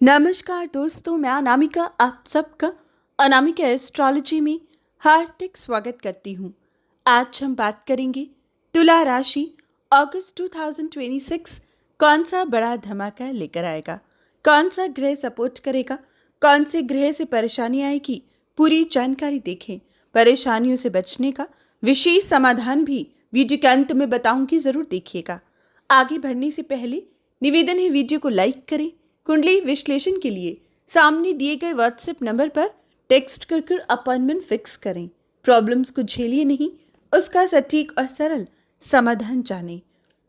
नमस्कार दोस्तों, मैं अनामिका आप सबका अनामिका एस्ट्रोलॉजी में हार्दिक स्वागत करती हूँ। आज हम बात करेंगे तुला राशि अगस्त 2026 कौन सा बड़ा धमाका लेकर आएगा, कौन सा ग्रह सपोर्ट करेगा, कौन से ग्रह से परेशानी आएगी, पूरी जानकारी देखें। परेशानियों से बचने का विशेष समाधान भी वीडियो के अंत में बताऊंगी, जरूर देखिएगा। आगे बढ़ने से पहले निवेदन है, वीडियो को लाइक करें। कुंडली विश्लेषण के लिए सामने दिए गए व्हाट्सएप नंबर पर टेक्स्ट कर अपॉइंटमेंट फिक्स करें। प्रॉब्लम्स को झेलिए नहीं, उसका सटीक और सरल समाधान जानें।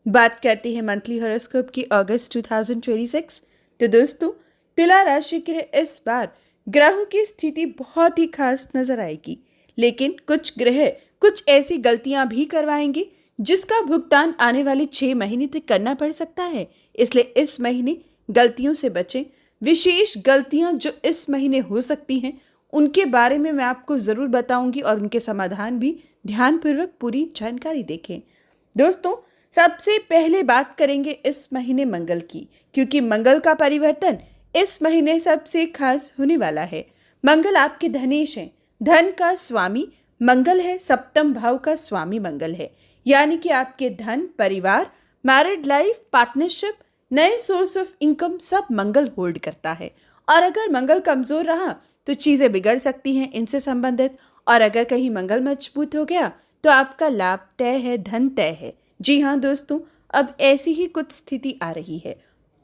बात करते हैं मंथली हॉरोस्कोप की अगस्त 2026। तो दोस्तों, तुला राशि के लिए इस बार ग्रहों की स्थिति बहुत ही खास नजर आएगी, लेकिन कुछ ग्रह कुछ ऐसी गलतियां भी करवाएंगे जिसका भुगतान आने वाले 6 महीने तक करना पड़ सकता है। इसलिए इस महीने गलतियों से बचें। विशेष गलतियां जो इस महीने हो सकती हैं उनके बारे में मैं आपको ज़रूर बताऊंगी और उनके समाधान भी ध्यानपूर्वक पूरी जानकारी देखें। दोस्तों, सबसे पहले बात करेंगे इस महीने मंगल की, क्योंकि मंगल का परिवर्तन इस महीने सबसे खास होने वाला है। मंगल आपके धनेश हैं, धन का स्वामी मंगल है, सप्तम भाव का स्वामी मंगल है, यानी कि आपके धन, परिवार, मैरिड लाइफ, पार्टनरशिप, नए सोर्स ऑफ इनकम सब मंगल होल्ड करता है। और अगर मंगल कमजोर रहा तो चीजें बिगड़ सकती हैं इनसे संबंधित, और अगर कहीं मंगल मजबूत हो गया तो आपका लाभ तय है, धन तय है। जी हाँ दोस्तों, अब ऐसी ही कुछ स्थिति आ रही है।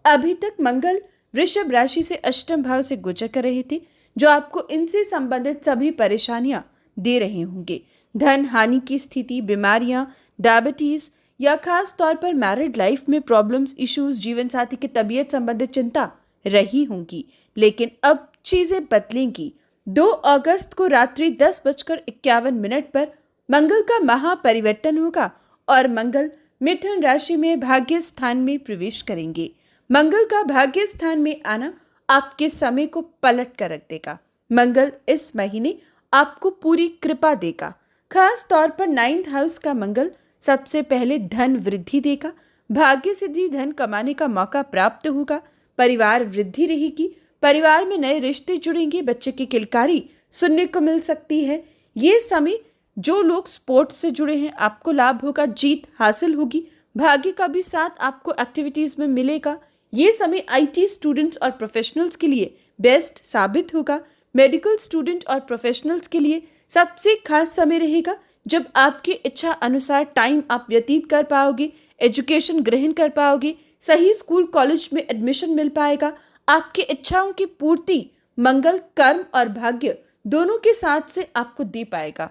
अभी तक मंगल वृषभ राशि से अष्टम भाव से गुजर कर रहे थे, जो आपको इनसे संबंधित सभी परेशानियां दे रहे होंगे। धन हानि की स्थिति, बीमारियां, डायबिटीज या खास तौर पर मैरिड लाइफ में प्रॉब्लम्स, इश्यूज, जीवन साथी की तबीयत संबंधित चिंता रही होंगी। लेकिन अब चीजें बदलेंगी। 2 अगस्त को रात्रि 10:51 पर मंगल का महापरिवर्तन होगा और मंगल मिथुन राशि में भाग्य स्थान में प्रवेश करेंगे। मंगल का भाग्य स्थान में आना आपके समय को पलट कर रख देगा। मंगल इस महीने आपको पूरी कृपा देगा। खास तौर पर 9th हाउस का मंगल सबसे पहले धन वृद्धि देगा। भाग्य सिद्धि, धन कमाने का मौका प्राप्त होगा। परिवार वृद्धि रहेगी, परिवार में नए रिश्ते जुड़ेंगे, बच्चे की किलकारी सुनने को मिल सकती है। ये समय जो लोग स्पोर्ट्स से जुड़े हैं आपको लाभ होगा, जीत हासिल होगी। भाग्य का भी साथ आपको एक्टिविटीज में मिलेगा। ये समय IT स्टूडेंट्स और प्रोफेशनल्स के लिए बेस्ट साबित होगा। मेडिकल स्टूडेंट और प्रोफेशनल्स के लिए सबसे खास समय रहेगा जब आपकी इच्छा अनुसार टाइम आप व्यतीत कर पाओगे, एजुकेशन ग्रहण कर पाओगे, सही स्कूल कॉलेज में एडमिशन मिल पाएगा। आपकी इच्छाओं की पूर्ति मंगल कर्म और भाग्य दोनों के साथ से आपको दे पाएगा।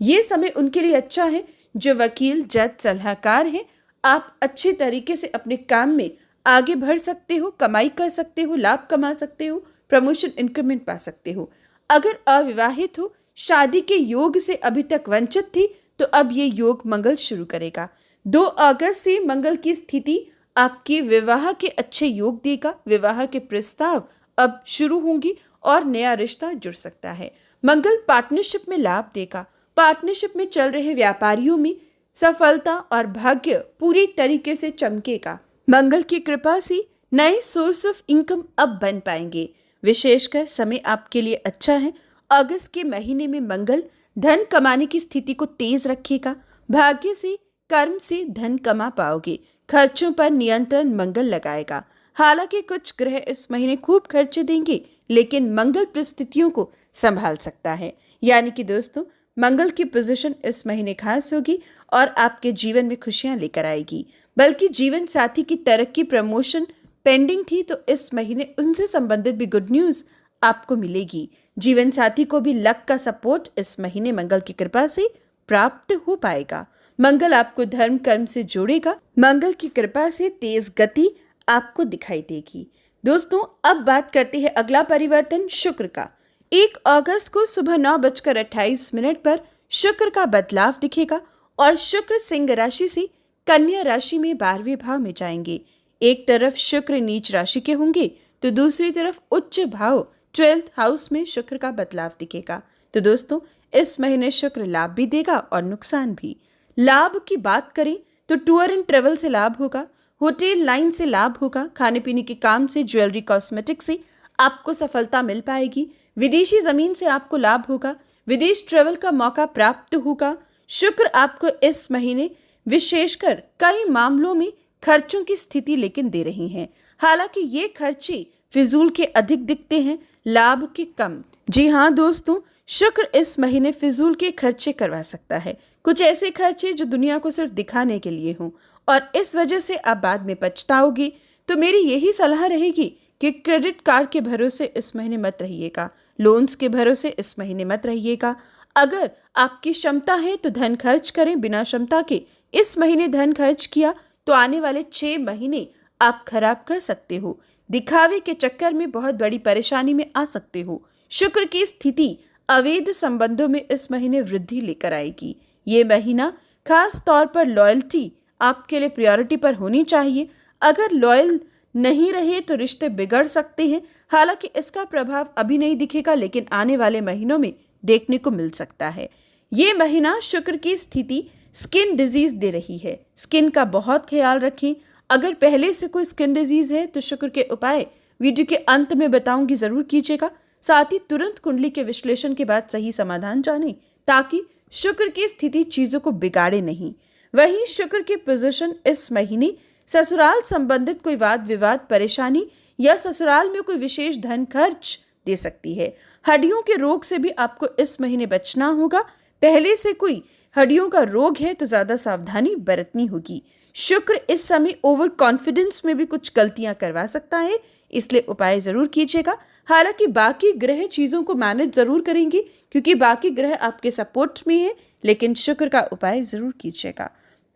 ये समय उनके लिए अच्छा है जो वकील, जज, सलाहकार हैं। आप अच्छे तरीके से अपने काम में आगे बढ़ सकते हो, कमाई कर सकते हो, लाभ कमा सकते हो, प्रमोशन, इंक्रीमेंट पा सकते हो। अगर अविवाहित हो, शादी के योग से अभी तक वंचित थी, तो अब ये योग मंगल शुरू करेगा। 2 अगस्त से मंगल की स्थिति आपके विवाह के अच्छे योग देगा। विवाह के प्रस्ताव अब शुरू होंगी और नया रिश्ता जुड़ सकता है। मंगल पार्टनरशिप में लाभ देगा। पार्टनरशिप में चल रहे व्यापारियों में सफलता और भाग्य पूरी तरीके से चमकेगा। मंगल की कृपा से नए सोर्स ऑफ इनकम अब बन पाएंगे। विशेषकर समय आपके लिए अच्छा है। अगस्त के महीने में मंगल धन कमाने की स्थिति को तेज रखेगा। भाग्य से, कर्म से धन कमा पाओगे। खर्चों पर नियंत्रण मंगल लगाएगा। हालांकि कुछ ग्रह इस महीने खूब खर्चे देंगे, लेकिन मंगल परिस्थितियों को संभाल सकता है। यानी कि दोस्तों, मंगल की पोजीशन इस महीने खास होगी और आपके जीवन में खुशियां लेकर आएगी। बल्कि जीवन साथी की तरक्की, प्रमोशन पेंडिंग थी तो इस महीने उनसे संबंधित भी गुड न्यूज आपको मिलेगी। जीवन साथी को भी लक का सपोर्ट इस महीने मंगल की कृपा से प्राप्त हो पाएगा। मंगल आपको धर्म कर्म से जोड़ेगा। मंगल की कृपा से तेज गति आपको दिखाई देगी। दोस्तों, अब बात करते हैं अगला परिवर्तन शुक्र का। 1 अगस्त को सुबह 9:28 पर शुक्र का बदलाव दिखेगा और शुक्र सिंह राशि से कन्या राशि में 12वें भाव में जाएंगे। एक तरफ शुक्र नीच राशि के होंगे तो दूसरी तरफ उच्च भाव 12th हाउस में शुक्र का बदलाव दिखेगा। तो दोस्तों, इस महीने शुक्र लाभ भी देगा और नुकसान भी। लाभ की बात करें तो टूर एंड ट्रेवल से लाभ होगा, होटल लाइन से लाभ होगा, खाने पीने के काम से, ज्वेलरी, कॉस्मेटिक से आपको सफलता मिल पाएगी। विदेशी जमीन से आपको लाभ होगा। विदेश ट्रेवल का मौका प्राप्त होगा। शुक्र आपको इस महीने विशेषकर कई मामलों में खर्चों की स्थिति लेकिन दे रही हैं। हालांकि ये खर्चे फिजूल के अधिक दिखते हैं, लाभ के कम। जी हाँ दोस्तों, शुक्र इस महीने फिजूल के खर्चे करवा सकता है। कुछ ऐसे खर्चे जो दुनिया को सिर्फ दिखाने के लिए हों और इस वजह से आप बाद में पछताओगे। तो मेरी यही सलाह रहेगी कि क्रेडिट कार्ड के भरोसे इस महीने मत रहिएगा, लोन्स के भरोसे इस महीने मत रहिएगा। अगर आपकी क्षमता है तो धन खर्च करें, बिना क्षमता के इस महीने धन खर्च किया तो आने वाले 6 महीने आप खराब कर सकते हो। दिखावे के चक्कर में बहुत बड़ी परेशानी में आ सकते हो। शुक्र की स्थिति अवैध संबंधों में इस महीने वृद्धि लेकर आएगी। ये महीना खास तौर पर लॉयल्टी आपके लिए प्रायोरिटी पर होनी चाहिए। अगर लॉयल नहीं रहे तो रिश्ते बिगड़ सकते हैं। हालांकि इसका प्रभाव अभी नहीं दिखेगा, लेकिन आने वाले महीनों में देखने को मिल सकता है। ये महीना शुक्र की स्थिति स्किन डिजीज दे रही है। स्किन का बहुत ख्याल रखें। अगर पहले से कोई स्किन डिजीज है तो शुक्र के उपाय वीडियो के अंत में बताऊंगी, जरूर कीजिएगा। साथ ही तुरंत कुंडली के विश्लेषण के बाद सही समाधान जानें ताकि शुक्र की स्थिति चीजों को बिगाड़े नहीं। वहीं शुक्र की पोजीशन इस महीने ससुराल संबंधित कोई वाद विवाद, परेशानी या ससुराल में कोई विशेष धन खर्च दे सकती है। हड्डियों के रोग से भी आपको इस महीने बचना होगा। पहले से कोई हड्डियों का रोग है तो ज्यादा सावधानी बरतनी होगी। शुक्र इस समय ओवर कॉन्फिडेंस में भी कुछ गलतियां करवा सकता है, इसलिए उपाय जरूर कीजिएगा। हालांकि बाकी ग्रह चीजों को मैनेज जरूर करेंगे क्योंकि बाकी ग्रह आपके सपोर्ट में है, लेकिन शुक्र का उपाय जरूर कीजिएगा।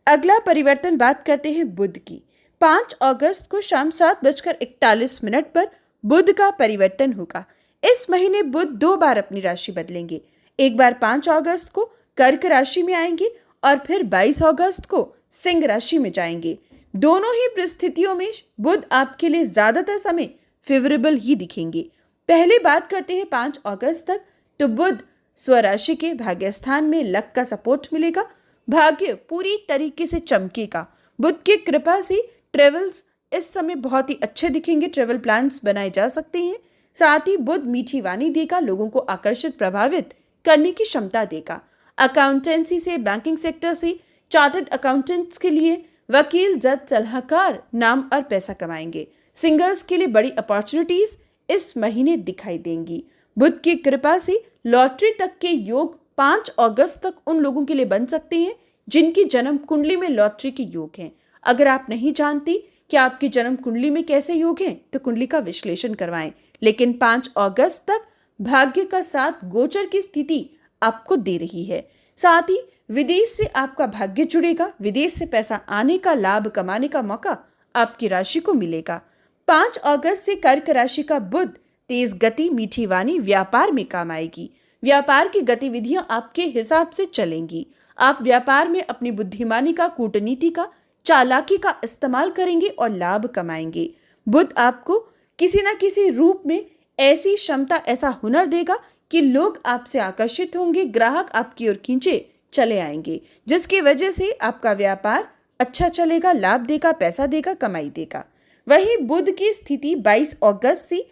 अगला परिवर्तन बात करते हैं बुध की। 5 अगस्त को शाम 7:41 पर बुध का परिवर्तन होगा। इस महीने बुध 2 बार अपनी राशि बदलेंगे। एक बार 5 अगस्त को कर्क राशि में आएंगे और फिर 22 अगस्त को सिंह राशि में जाएंगे। दोनों ही परिस्थितियों में बुध आपके लिए ज्यादातर समय फेवरेबल ही दिखेंगे। पहले बात करते हैं 5 अगस्त तक, तो बुध स्वराशि के भाग्यस्थान में लक का सपोर्ट मिलेगा। भाग्य पूरी तरीके से चमकेगा। बुध की कृपा से ट्रेवल्स इस समय बहुत ही अच्छे दिखेंगे। ट्रेवल प्लान्स बनाए जा सकते हैं। साथ ही बुध मीठी वाणी देगा, लोगों को आकर्षित प्रभावित करने की क्षमता देगा। अकाउंटेंसी से, बैंकिंग सेक्टर से, चार्टर्ड अकाउंटेंट्स के लिए वकील, जज, सलाहकार नाम और पैसा कमाएंगे। सिंगर्स के लिए बड़ी अपॉर्चुनिटीज इस महीने दिखाई देंगी। बुध की कृपा से लॉटरी तक के योग 5 अगस्त तक उन लोगों के लिए बन सकते हैं जिनकी जन्म कुंडली में लॉटरी के योग हैं। अगर आप नहीं जानती कि आपकी जन्म कुंडली में कैसे योग हैं तो कुंडली का विश्लेषण करवाएं। लेकिन 5 अगस्त तक भाग्य का साथ गोचर की स्थिति आपको दे रही है। साथ ही विदेश से आपका भाग्य जुड़ेगा। विदेश से पैसा आने का, लाभ कमाने का मौका आपकी राशि को मिलेगा। 5 अगस्त से कर्क राशि का बुध तेज गति, मीठी वाणी, व्यापार में काम आएगी। व्यापार की गतिविधियां आपके हिसाब से चलेंगी। आप व्यापार में अपनी बुद्धिमानी का, कूटनीति का, चालाकी का इस्तेमाल करेंगे और लाभ कमाएंगे। बुध आपको किसी न किसी रूप में ऐसी क्षमता, ऐसा हुनर देगा कि लोग आपसे आकर्षित होंगे, ग्राहक आपकी ओर खींचे चले आएंगे, जिसकी वजह से आपका व्यापार अच्छा चलेगा, लाभ देगा, पैसा देगा, कमाई देगा। वहीं बुध की स्थिति 22 अगस्त से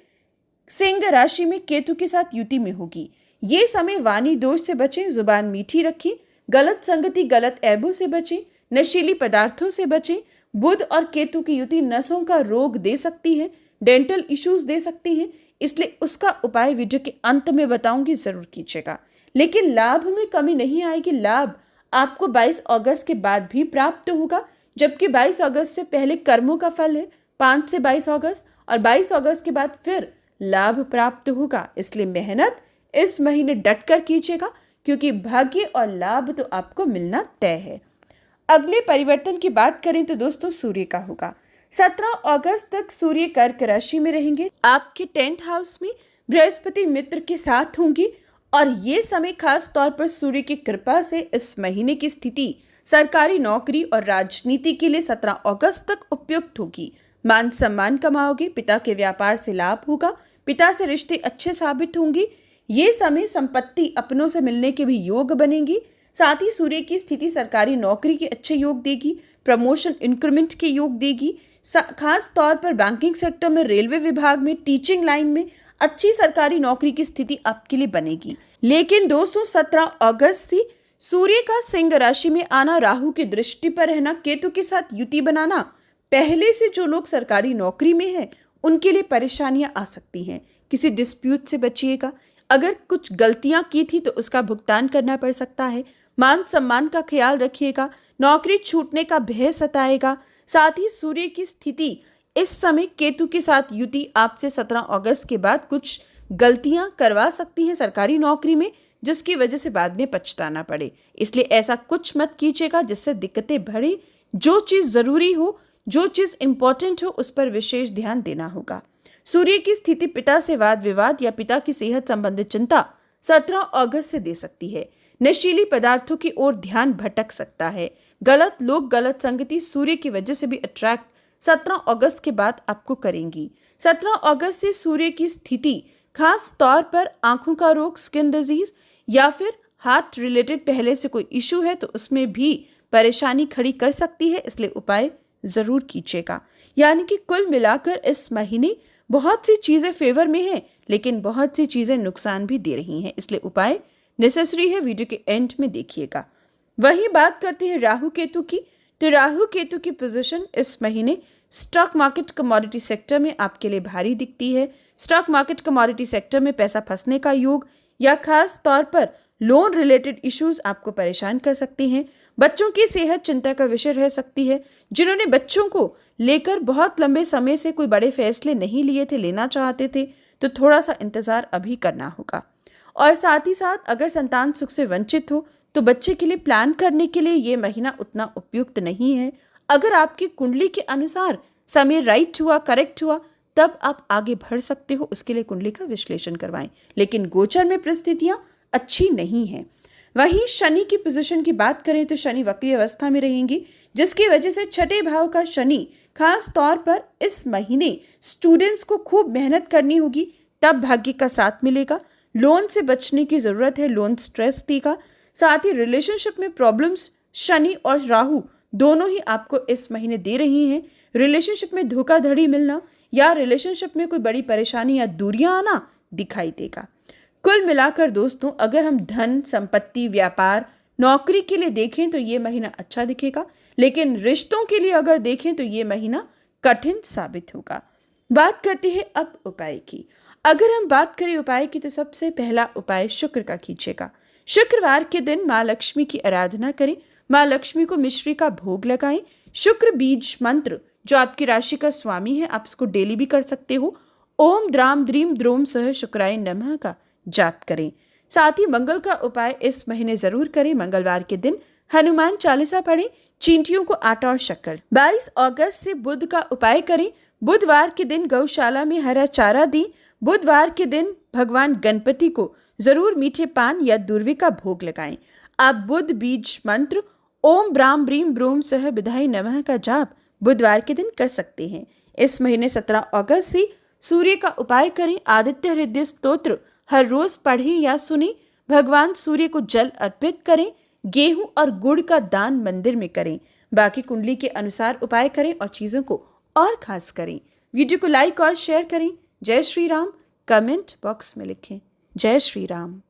सिंह राशि में केतु के साथ युति में होगी। ये समय वाणी दोष से बचें, जुबान मीठी रखें, गलत संगति, गलत ऐबों से बचें, नशीली पदार्थों से बचें। बुध और केतु की युति नसों का रोग दे सकती है, डेंटल इश्यूज दे सकती हैं, इसलिए उसका उपाय वीडियो के अंत में बताऊंगी, जरूर कीजिएगा। लेकिन लाभ में कमी नहीं आएगी। लाभ आपको 22 अगस्त के बाद भी प्राप्त होगा, जबकि 22 अगस्त से पहले कर्मों का फल है 5 से 22 अगस्त, और 22 अगस्त के बाद फिर लाभ प्राप्त होगा। इसलिए मेहनत इस महीने डटकर कीजिएगा क्योंकि भाग्य और लाभ तो आपको मिलना तय है। अगले परिवर्तन की बात करें तो दोस्तों सूर्य का होगा। 17 अगस्त तक सूर्य कर्क राशि में रहेंगे। आपके 10th हाउस में बृहस्पति मित्र के साथ होंगी और ये समय खास तौर पर सूर्य की कृपा से इस महीने की स्थिति सरकारी नौकरी और राजनीति के लिए 17 अगस्त तक उपयुक्त होगी। मान सम्मान कमाओगे, पिता के व्यापार से लाभ होगा, पिता से रिश्ते अच्छे साबित होंगे। ये समय संपत्ति, अपनों से मिलने के भी योग बनेंगी। साथ ही सूर्य की स्थिति सरकारी नौकरी के अच्छे योग देगी, प्रमोशन, इंक्रीमेंट के योग देगी। खास तौर पर बैंकिंग सेक्टर में, रेलवे विभाग में, टीचिंग लाइन में अच्छी सरकारी नौकरी की स्थिति आपके लिए बनेगी। लेकिन दोस्तों 17 अगस्त से सूर्य का सिंह राशि में आना, राहु की दृष्टि पर रहना, केतु के साथ युति बनाना, पहले से जो लोग सरकारी नौकरी में हैं उनके लिए परेशानियां आ सकती हैं। किसी डिस्प्यूट से बचिएगा। अगर कुछ गलतियां की थी तो उसका भुगतान करना पड़ सकता है। मान सम्मान का ख्याल रखिएगा। नौकरी छूटने का भय सताएगा। साथ ही सूर्य की स्थिति इस समय केतु के साथ युति आपसे 17 अगस्त के बाद कुछ गलतियां करवा सकती हैं सरकारी नौकरी में, जिसकी वजह से बाद में पछताना पड़े। इसलिए ऐसा कुछ मत कीजिएगा जिससे दिक्कतें बढ़े। जो चीज़ ज़रूरी हो, जो चीज़ इंपॉर्टेंट हो, उस पर विशेष ध्यान देना होगा। सूर्य की स्थिति पिता से वाद विवाद या पिता की सेहत संबंधित चिंता 17 अगस्त से दे सकती है। नशीली पदार्थों की ओर ध्यान भटक सकता है। गलत लोग, गलत संगति सूर्य की वजह से भी अट्रैक्ट 17 अगस्त के बाद आपको करेंगी। 17 अगस्त से सूर्य की स्थिति खास तौर पर आंखों का रोग, स्किन डिजीज या फिर हार्ट रिलेटेड पहले से कोई इशू है तो उसमें भी परेशानी खड़ी कर सकती है। इसलिए उपाय जरूर कीजिएगा। यानी कि कुल मिलाकर इस महीने बहुत सी चीजें फेवर में हैं, लेकिन बहुत सी चीजें नुकसान भी दे रही हैं। इसलिए उपाय नेसेसरी है, वीडियो के एंड में देखिएगा। वहीं बात करते हैं राहु केतु की, तो राहु केतु की पोजीशन इस महीने स्टॉक मार्केट, कमोडिटी सेक्टर में आपके लिए भारी दिखती है। स्टॉक मार्केट, कमोडिटी सेक्टर में पैसा फंसने का योग या खास तौर पर लोन रिलेटेड इश्यूज आपको परेशान कर सकते हैं। बच्चों की सेहत चिंता का विषय रह सकती है। जिन्होंने बच्चों को लेकर बहुत लंबे समय से कोई बड़े फैसले नहीं लिए थे, लेना चाहते थे, तो थोड़ा सा इंतजार अभी करना होगा। और साथ ही साथ अगर संतान सुख से वंचित हो तो बच्चे के लिए प्लान करने के लिए ये महीना उतना उपयुक्त नहीं है। अगर आपकी कुंडली के अनुसार समय राइट हुआ, करेक्ट हुआ, तब आप आगे बढ़ सकते हो। उसके लिए कुंडली का विश्लेषण करवाएं। लेकिन गोचर में परिस्थितियां अच्छी नहीं हैं। वहीं शनि की पोजीशन की बात करें तो शनि वक्री अवस्था में रहेंगी, जिसकी वजह से छठे भाव का शनि खास तौर पर इस महीने स्टूडेंट्स को खूब मेहनत करनी होगी, तब भाग्य का साथ मिलेगा। लोन से बचने की जरूरत है, लोन स्ट्रेस देगा। साथ ही रिलेशनशिप में प्रॉब्लम्स शनि और राहु दोनों ही आपको इस महीने दे रही हैं। रिलेशनशिप में धोखाधड़ी मिलना या रिलेशनशिप में कोई बड़ी परेशानी या दूरियां आना दिखाई देगा। कुल मिलाकर दोस्तों, अगर हम धन, संपत्ति, व्यापार, नौकरी के लिए देखें तो ये महीना अच्छा दिखेगा, लेकिन रिश्तों के लिए अगर देखें तो ये महीना कठिन साबित होगा। बात करते हैं अब उपाय की। अगर हम बात करें उपाय की तो सबसे पहला उपाय शुक्र का कीजिएगा। शुक्रवार के दिन माँ लक्ष्मी की आराधना करें। माँ लक्ष्मी को मिश्री का भोग लगाएं। शुक्र बीज मंत्र जो आपकी राशि का स्वामी है, आप इसको डेली भी कर सकते हो। ओम द्राम द्रीम द्रोम सह शुक्राय नमः का जाप करें। साथ ही मंगल का उपाय इस महीने जरूर करें। मंगलवार के दिन हनुमान चालीसा पढ़ें। चींटियों को आटा और शक्कर। 22 अगस्त से बुध का उपाय करें। बुधवार के दिन गौशाला में हरा चारा दें। बुधवार के दिन भगवान गणपति को जरूर मीठे पान या दुर्वे का भोग लगाएं। आप बुध बीज मंत्र ओम ब्राम ब्रीम ब्रोम सह विधाय नमः का जाप बुधवार के दिन कर सकते हैं। इस महीने 17 अगस्त से सूर्य का उपाय करें। आदित्य हृदय स्तोत्र हर रोज पढ़ें या सुने। भगवान सूर्य को जल अर्पित करें। गेहूं और गुड़ का दान मंदिर में करें। बाकी कुंडली के अनुसार उपाय करें और चीजों को और खास करें। वीडियो को लाइक और शेयर करें। जय श्री राम कमेंट बॉक्स में लिखें। जय श्री राम।